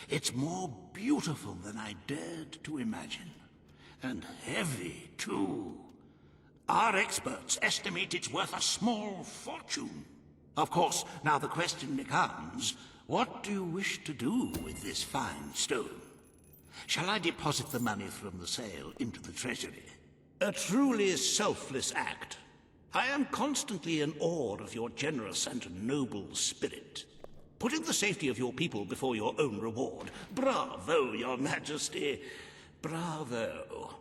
It's more beautiful than I dared to imagine. And heavy, too. Our experts estimate it's worth a small fortune. Of course, now the question becomes, what do you wish to do with this fine stone? Shall I deposit the money from the sale into the treasury? A truly selfless act. I am constantly in awe of your generous and noble spirit. Putting the safety of your people before your own reward. Bravo, Your Majesty. Bravo.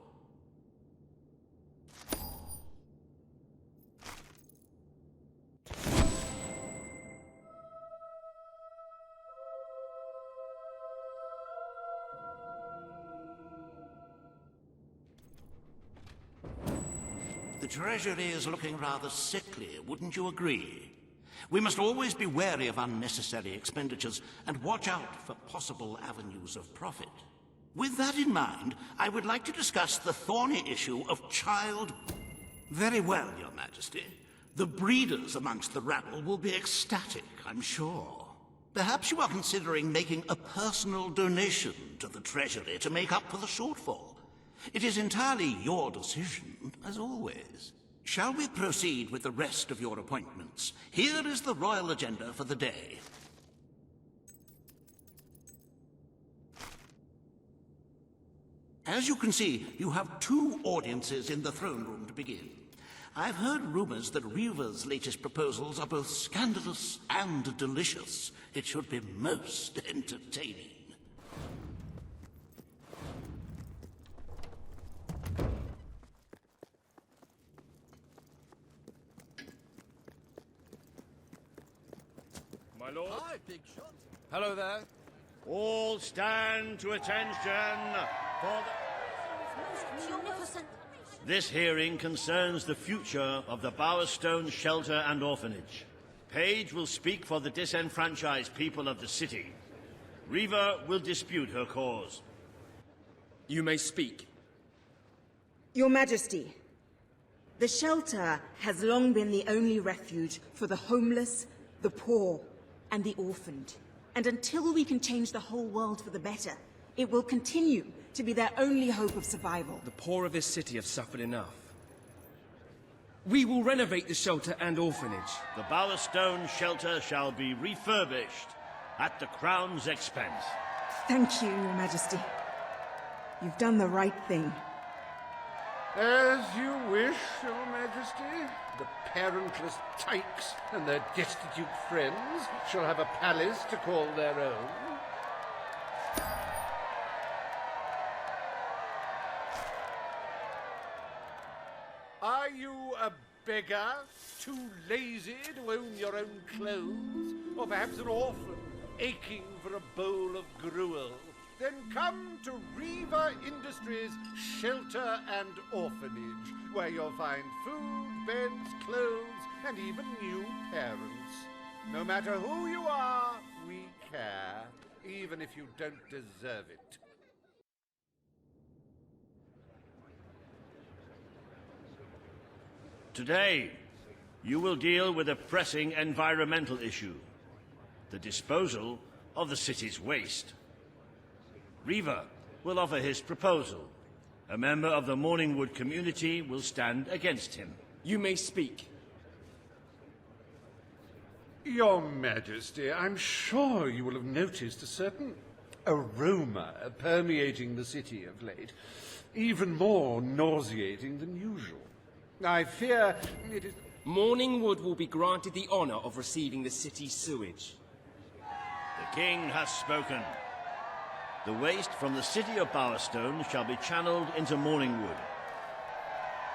The treasury is looking rather sickly, wouldn't you agree? We must always be wary of unnecessary expenditures and watch out for possible avenues of profit. With that in mind, I would like to discuss the thorny issue of child... Very well, Your Majesty. The breeders amongst the rabble will be ecstatic, I'm sure. Perhaps you are considering making a personal donation to the treasury to make up for the shortfall. It is entirely your decision, as always. Shall we proceed with the rest of your appointments? Here is the royal agenda for the day. As you can see, you have 2 audiences in the throne room to begin. I've heard rumors that Reva's latest proposals are both scandalous and delicious. It should be most entertaining. My lord? Hi, big shot. Hello there. All stand to attention for Magnificent. This hearing concerns the future of the Bowerstone Shelter and Orphanage. Paige will speak for the disenfranchised people of the city. Reva will dispute her cause. You may speak. Your Majesty, the shelter has long been the only refuge for the homeless, the poor, and the orphaned. And until we can change the whole world for the better, it will continue to be their only hope of survival. The poor of this city have suffered enough. We will renovate the shelter and orphanage. The Bowerstone Shelter shall be refurbished at the Crown's expense. Thank you, Your Majesty. You've done the right thing. As you wish, Your Majesty. The parentless tykes and their destitute friends shall have a palace to call their own. Are you a beggar, too lazy to own your own clothes? Or perhaps an orphan, aching for a bowl of gruel? Then come to Reva Industries Shelter and Orphanage, where you'll find food, beds, clothes, and even new parents. No matter who you are, we care, even if you don't deserve it. Today, you will deal with a pressing environmental issue, the disposal of the city's waste. Reva will offer his proposal. A member of the Morningwood community will stand against him. You may speak. Your Majesty, I'm sure you will have noticed a certain aroma permeating the city of late, even more nauseating than usual. I fear it is... Morningwood will be granted the honor of receiving the city's sewage. The king has spoken. The waste from the city of Bowerstone shall be channeled into Morningwood.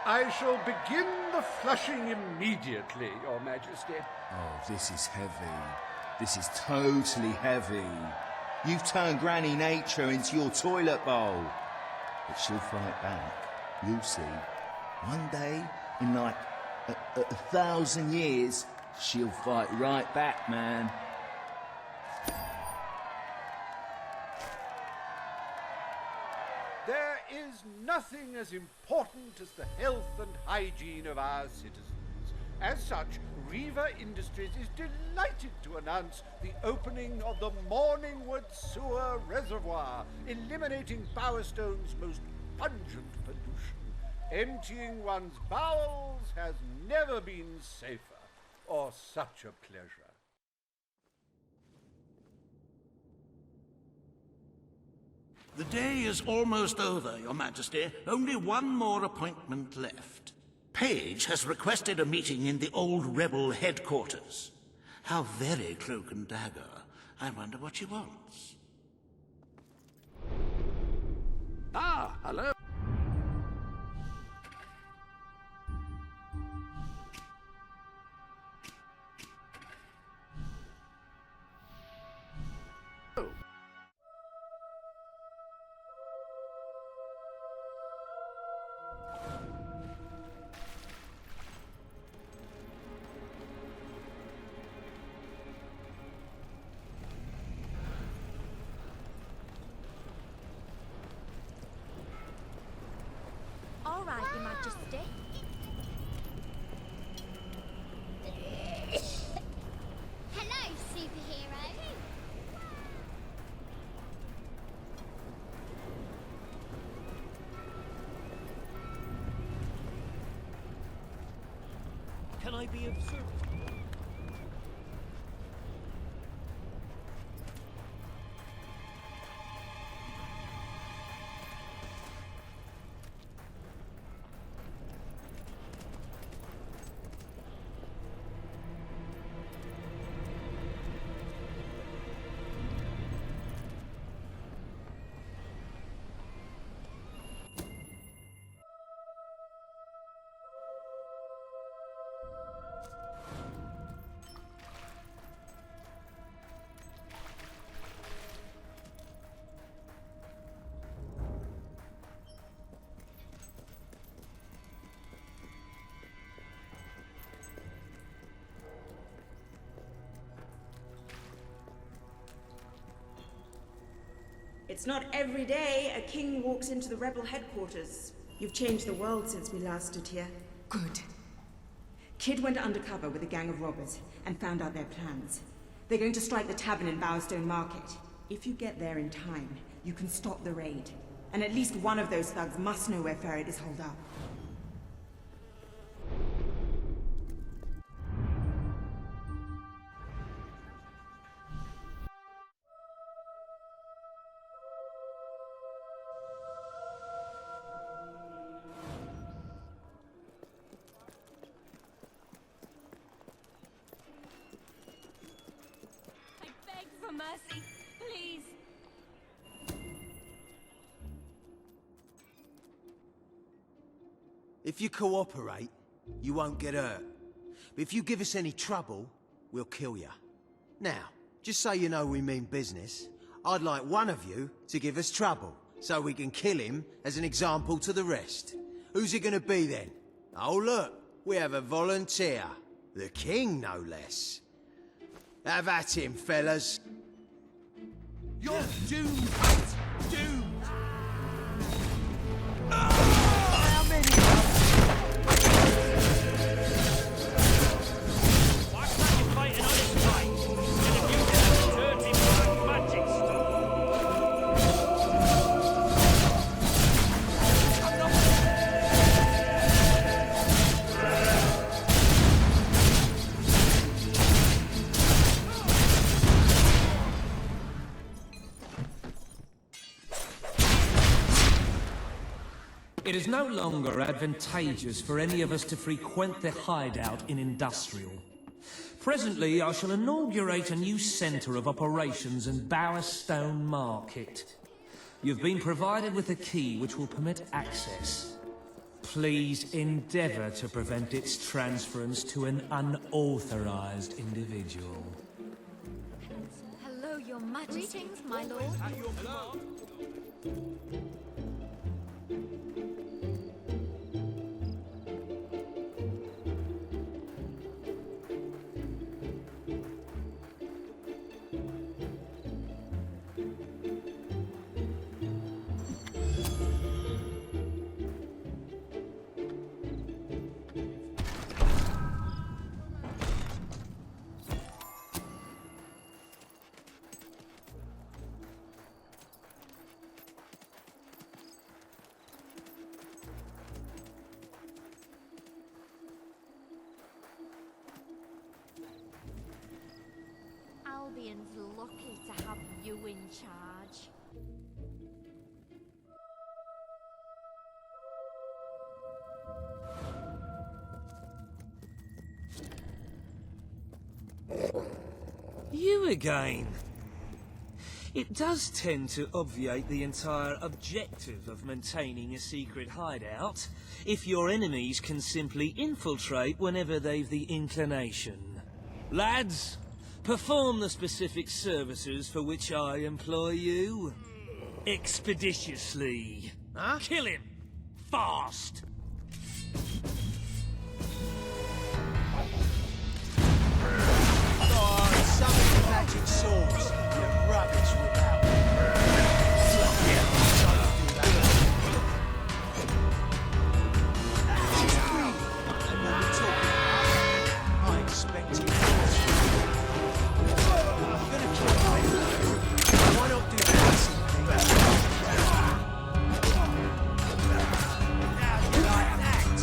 I shall begin the flushing immediately, Your Majesty. Oh, this is heavy. This is totally heavy. You've turned Granny Nature into your toilet bowl. But she'll fight back. You'll see. One day, in like a 1,000 years, she'll fight right back, man. There is nothing as important as the health and hygiene of our citizens. As such, Reaver Industries is delighted to announce the opening of the Morningwood Sewer Reservoir, eliminating Bowerstone's most pungent pollution. Emptying one's bowels has never been safer, or such a pleasure. The day is almost over, Your Majesty. Only one more appointment left. Page has requested a meeting in the old rebel headquarters. How very cloak and dagger. I wonder what she wants. Ah, hello. All right, Your Majesty. Hello, superhero. Can I be of service? It's not every day a king walks into the rebel headquarters. You've changed the world since we last stood here. Good. Kid went undercover with a gang of robbers and found out their plans. They're going to strike the tavern in Bowerstone Market. If you get there in time, you can stop the raid. And at least one of those thugs must know where Ferret is holed up. I beg for mercy, please. If you cooperate, you won't get hurt. But if you give us any trouble, we'll kill you. Now, just so you know we mean business, I'd like one of you to give us trouble, so we can kill him as an example to the rest. Who's it gonna be then? Oh look, we have a volunteer. The king, no less. Have at him, fellas. You're doomed! Doomed! How many? Why can't you fight an honest fight instead of using that dirty black magic stuff? It is no longer advantageous for any of us to frequent the hideout in Industrial. Presently, I shall inaugurate a new centre of operations in Bowerstone Market. You've been provided with a key which will permit access. Please endeavour to prevent its transference to an unauthorised individual. Hello, Your Majesty. Greetings, my lord. charge. You again. It does tend to obviate the entire objective of maintaining a secret hideout if your enemies can simply infiltrate whenever they've the inclination. Lads, perform the specific services for which I employ you. Expeditiously. Huh? Kill him. Fast. Oh, summon magic swords. You're rubbish without. I expect you. I'm gonna kill you. Why not do that? Now you like that?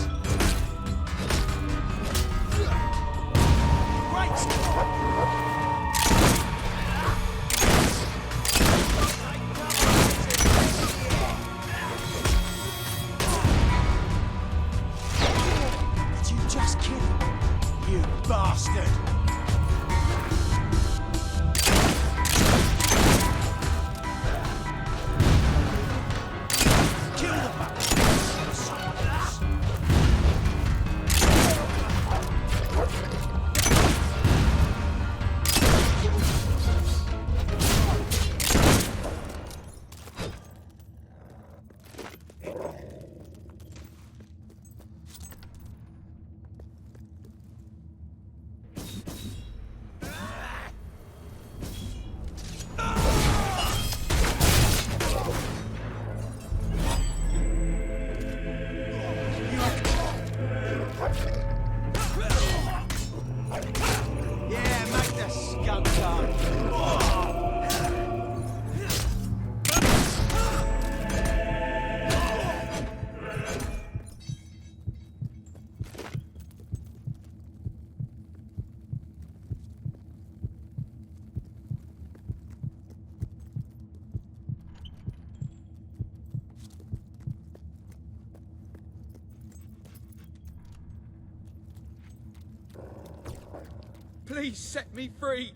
Did you just kill him? You bastard! Kill the bastard! Someone else. Yeah, make the skunk come. Please set me free.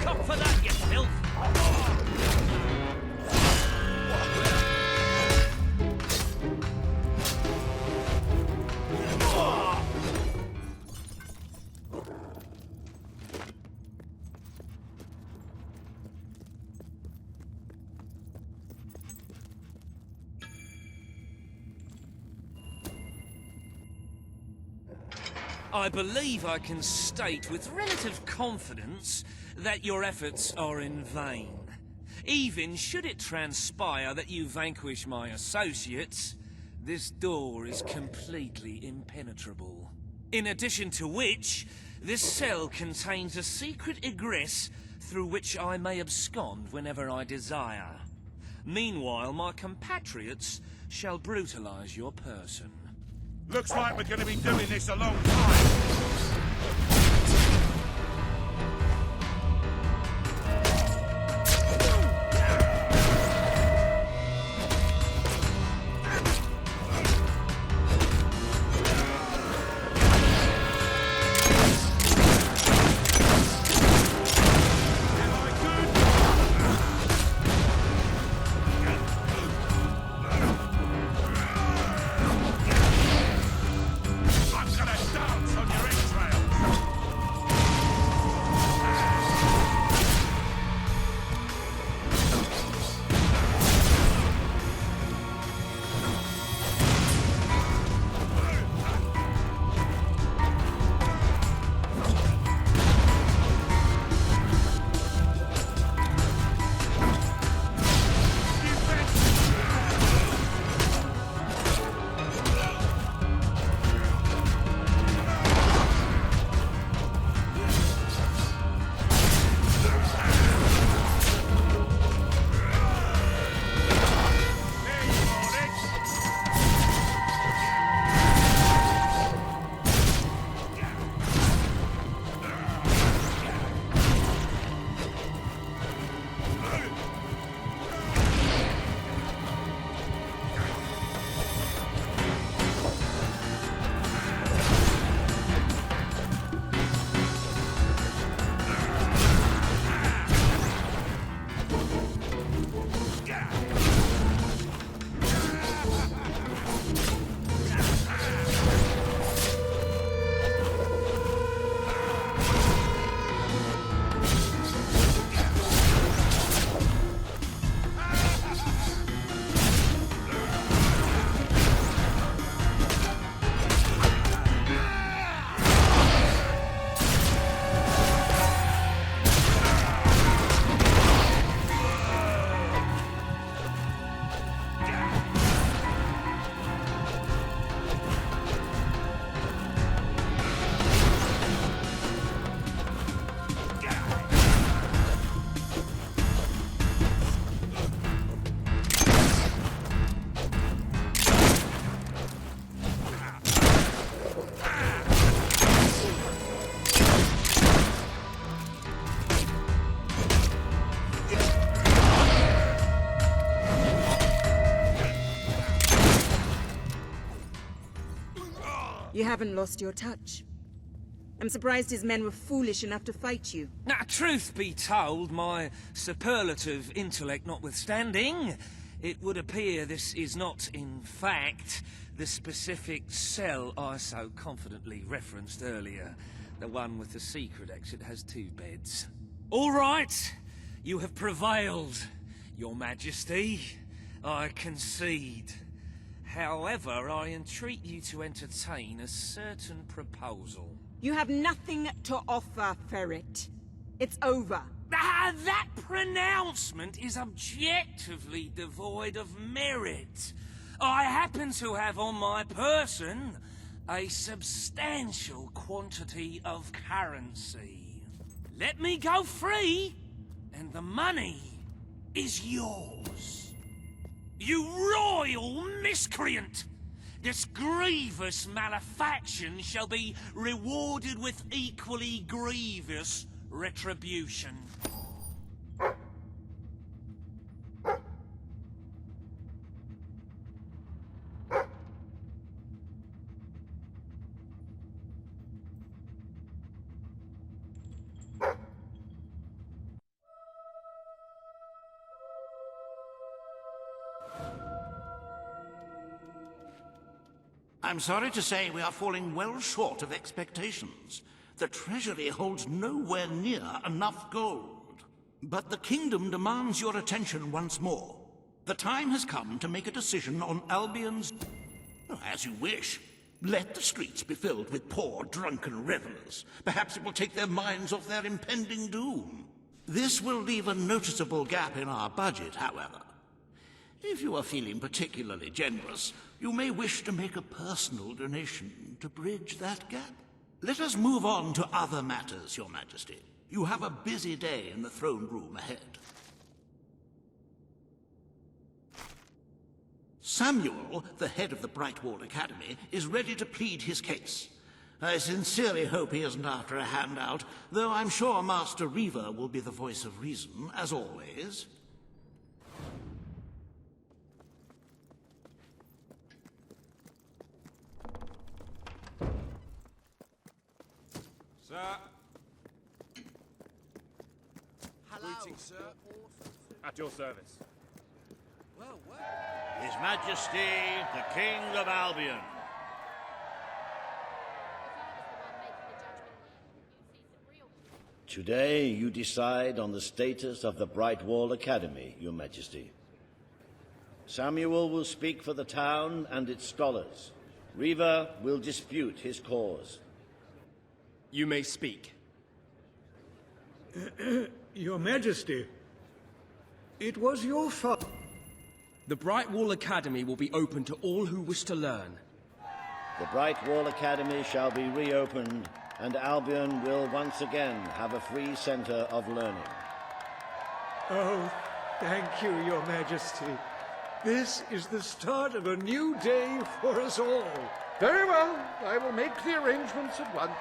Come for that, you filth! I believe I can state with relative confidence that your efforts are in vain. Even should it transpire that you vanquish my associates, this door is completely impenetrable. In addition to which, this cell contains a secret egress through which I may abscond whenever I desire. Meanwhile, my compatriots shall brutalize your person. Looks like we're going to be doing this a long time. I'm gonna dance on your entrails! You haven't lost your touch. I'm surprised his men were foolish enough to fight you. Now, truth be told, my superlative intellect notwithstanding, it would appear this is not, in fact, the specific cell I so confidently referenced earlier. The one with the secret exit has 2 beds. All right, you have prevailed, Your Majesty. I concede. However, I entreat you to entertain a certain proposal. You have nothing to offer, Ferret. It's over. That pronouncement is objectively devoid of merit. I happen to have on my person a substantial quantity of currency. Let me go free, and the money is yours. You royal miscreant! This grievous malefaction shall be rewarded with equally grievous retribution. I'm sorry to say we are falling well short of expectations. The treasury holds nowhere near enough gold. But the kingdom demands your attention once more. The time has come to make a decision on Albion's... As you wish. Let the streets be filled with poor, drunken revelers. Perhaps it will take their minds off their impending doom. This will leave a noticeable gap in our budget, however. If you are feeling particularly generous, you may wish to make a personal donation to bridge that gap. Let us move on to other matters, Your Majesty. You have a busy day in the throne room ahead. Samuel, the head of the Brightwall Academy, is ready to plead his case. I sincerely hope he isn't after a handout, though I'm sure Master Reaver will be the voice of reason, as always. Sir. Hello. Greetings, sir. At your service. Well, well. His Majesty, the King of Albion. Today, you decide on the status of the Brightwall Academy, Your Majesty. Samuel will speak for the town and its scholars. Reaver will dispute his cause. You may speak. Your Majesty, it was your fault. The Brightwall Academy will be open to all who wish to learn. The Brightwall Academy shall be reopened, and Albion will once again have a free centre of learning. Oh, thank you, Your Majesty. This is the start of a new day for us all. Very well. I will make the arrangements at once.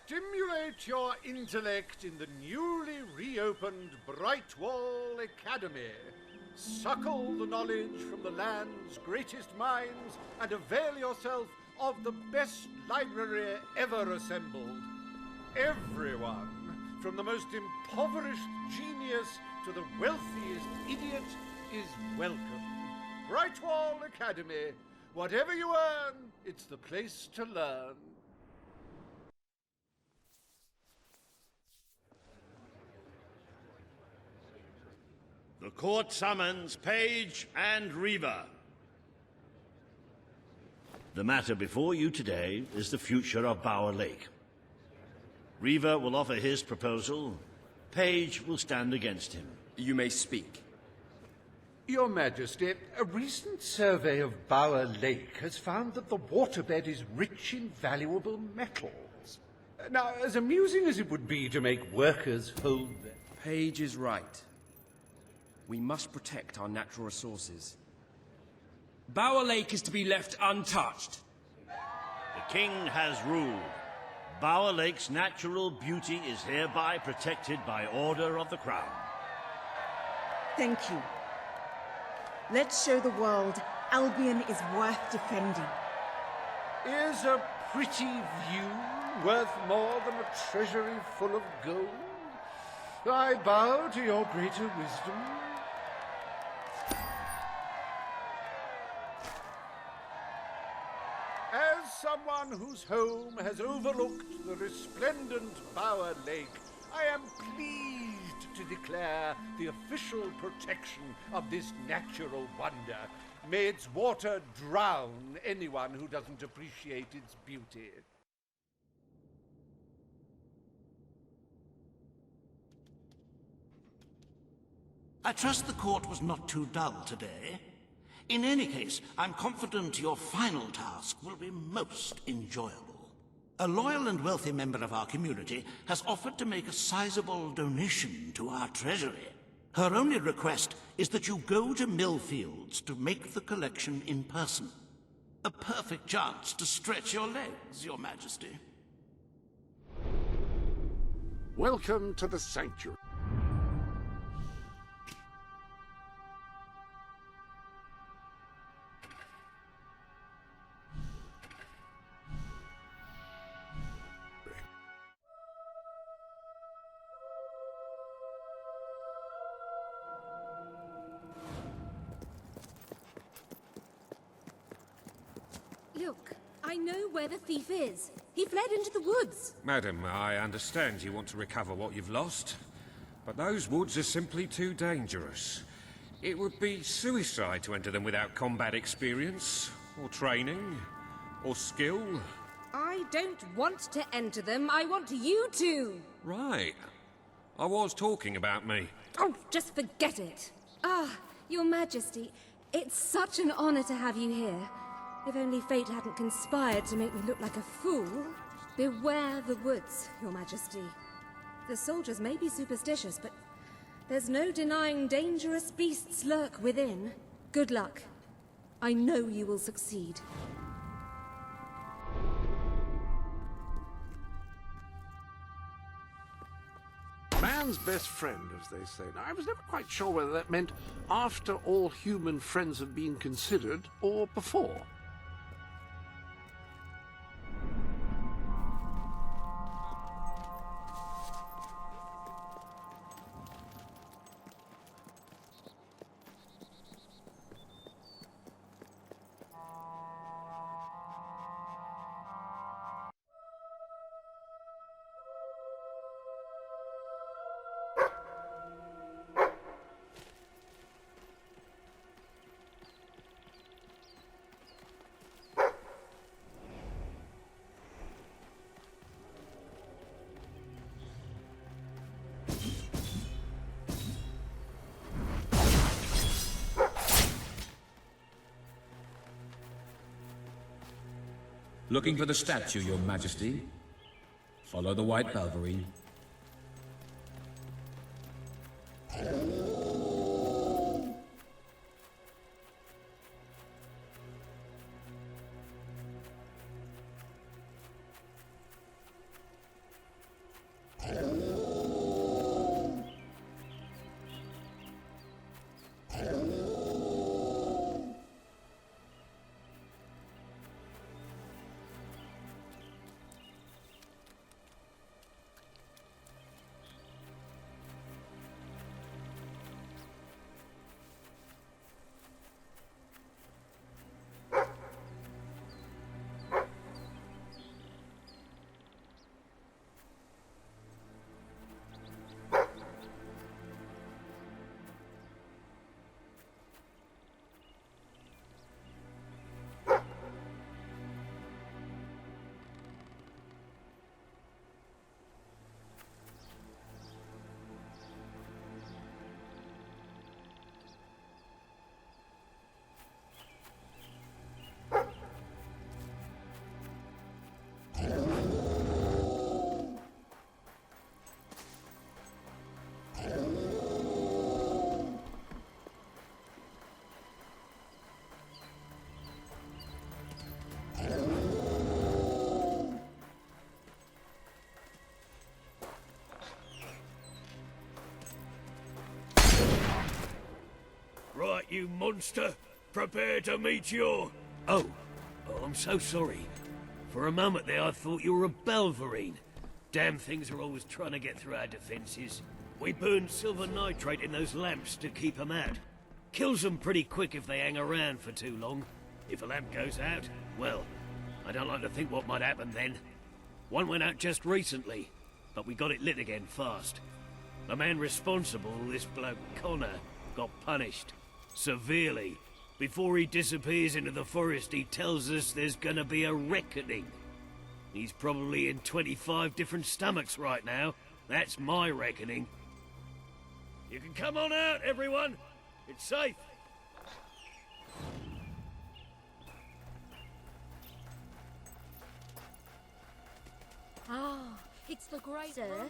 Stimulate your intellect in the newly reopened Brightwall Academy. Suckle the knowledge from the land's greatest minds and avail yourself of the best library ever assembled. Everyone, from the most impoverished genius to the wealthiest idiot, is welcome. Brightwall Academy. Whatever you earn, it's the place to learn. The court summons Page and Reaver. The matter before you today is the future of Bower Lake. Reaver will offer his proposal. Page will stand against him. You may speak. Your Majesty, a recent survey of Bower Lake has found that the waterbed is rich in valuable metals. Now, as amusing as it would be to make workers hold them... Page is right. We must protect our natural resources. Bower Lake is to be left untouched. The king has ruled. Bower Lake's natural beauty is hereby protected by order of the Crown. Thank you. Let's show the world Albion is worth defending. Is a pretty view worth more than a treasury full of gold? I bow to your greater wisdom. As someone whose home has overlooked the resplendent Bower Lake, I am pleased to declare the official protection of this natural wonder. May its water drown anyone who doesn't appreciate its beauty. I trust the court was not too dull today. In any case, I'm confident your final task will be most enjoyable. A loyal and wealthy member of our community has offered to make a sizable donation to our treasury. Her only request is that you go to Millfields to make the collection in person. A perfect chance to stretch your legs, Your Majesty. Welcome to the Sanctuary. Look, I know where the thief is. He fled into the woods. Madam, I understand you want to recover what you've lost, but those woods are simply too dangerous. It would be suicide to enter them without combat experience, or training, or skill. I don't want to enter them. I want you to. Right. I was talking about me. Oh, just forget it. Ah, Your Majesty, it's such an honor to have you here. If only fate hadn't conspired to make me look like a fool. Beware the woods, Your Majesty. The soldiers may be superstitious, but there's no denying dangerous beasts lurk within. Good luck. I know you will succeed. Man's best friend, as they say. Now, I was never quite sure whether that meant after all human friends have been considered, or before. Looking for the statue, Your Majesty. Follow the White Balverine. you monster! Prepare to meet your... Oh, I'm so sorry. For a moment there I thought you were a Belverine. Damn things are always trying to get through our defenses. We burn silver nitrate in those lamps to keep them out. Kills them pretty quick if they hang around for too long. If a lamp goes out, well, I don't like to think what might happen then. One went out just recently, but we got it lit again fast. The man responsible, this bloke Connor, got punished. Severely. Before he disappears into the forest, he tells us there's gonna be a reckoning. He's probably in 25 different stomachs right now. That's my reckoning. You can come on out, everyone. It's safe. Ah, it's the great Sir?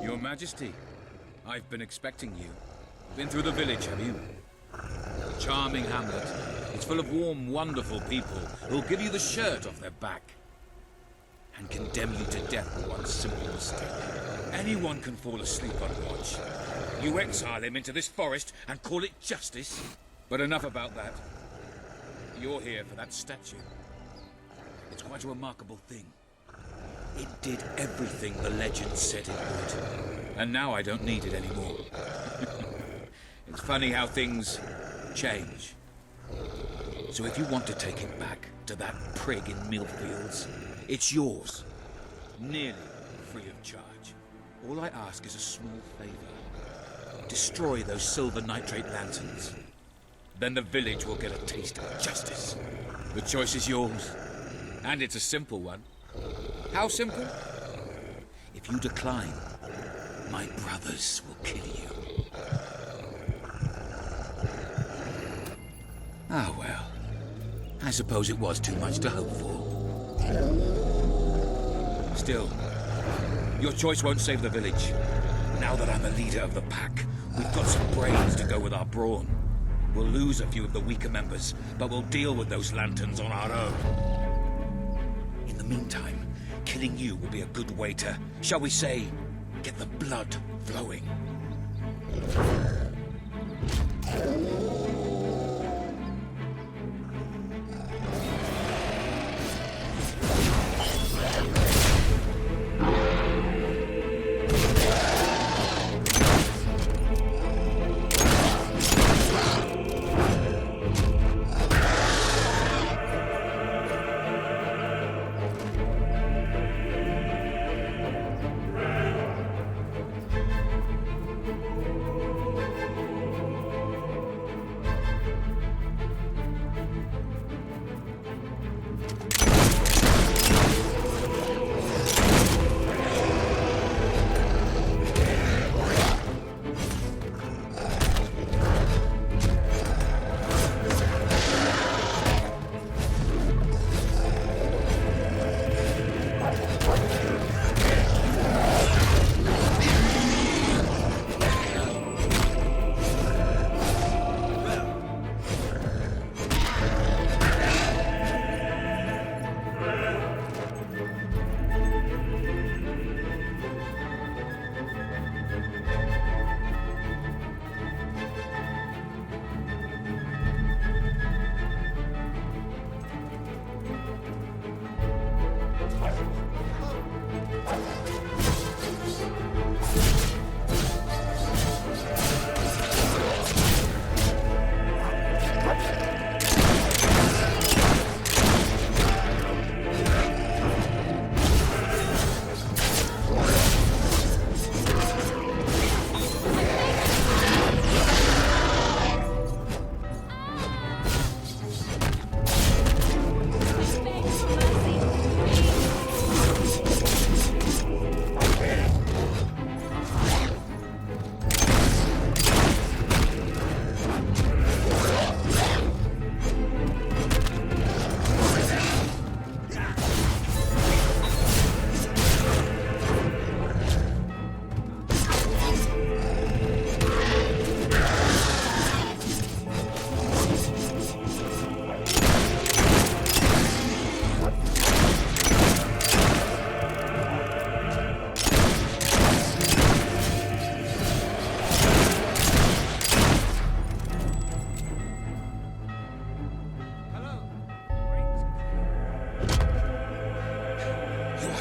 Your Majesty, I've been expecting you. Been through the village, have you? Charming hamlet. It's full of warm, wonderful people who'll give you the shirt off their back and condemn you to death for one simple mistake. Anyone can fall asleep on watch. You exile him into this forest and call it justice? But enough about that. You're here for that statue. It's quite a remarkable thing. It did everything the legend said it would. And now I don't need it anymore. It's funny how things change. So if you want to take it back to that prig in Millfields, it's yours. Nearly free of charge. All I ask is a small favor. Destroy those silver nitrate lanterns. Then the village will get a taste of justice. The choice is yours. And it's a simple one. How simple? If you decline, my brothers will kill you. Ah, well. I suppose it was too much to hope for. Still, your choice won't save the village. Now that I'm the leader of the pack, we've got some brains to go with our brawn. We'll lose a few of the weaker members, but we'll deal with those lanterns on our own. In the meantime, killing you will be a good way to, shall we say, get the blood flowing.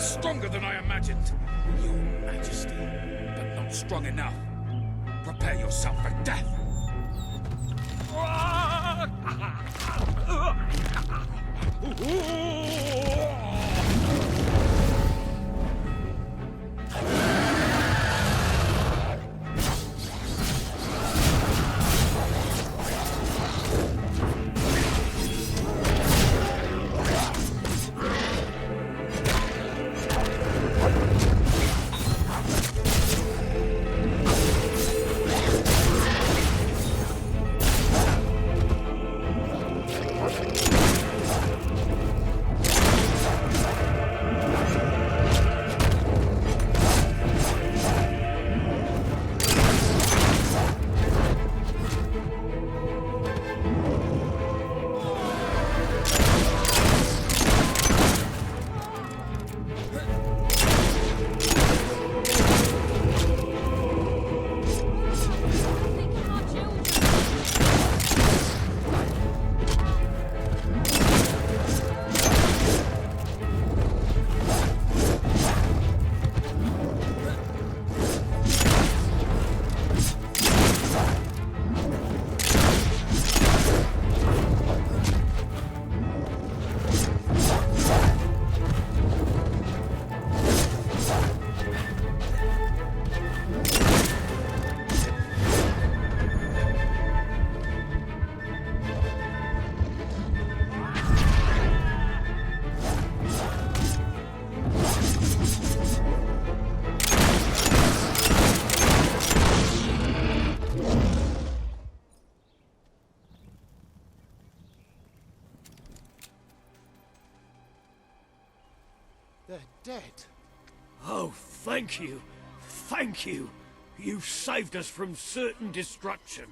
stronger than I imagined. Your Majesty, but not strong enough. Prepare yourself for death. They're dead. Oh, thank you. Thank you. You've saved us from certain destruction.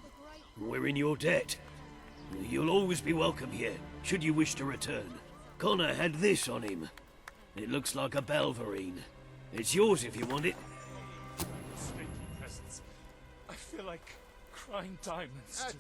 We're in your debt. You'll always be welcome here, should you wish to return. Connor had this on him. It looks like a Belverine. It's yours if you want it. I feel like crying diamonds.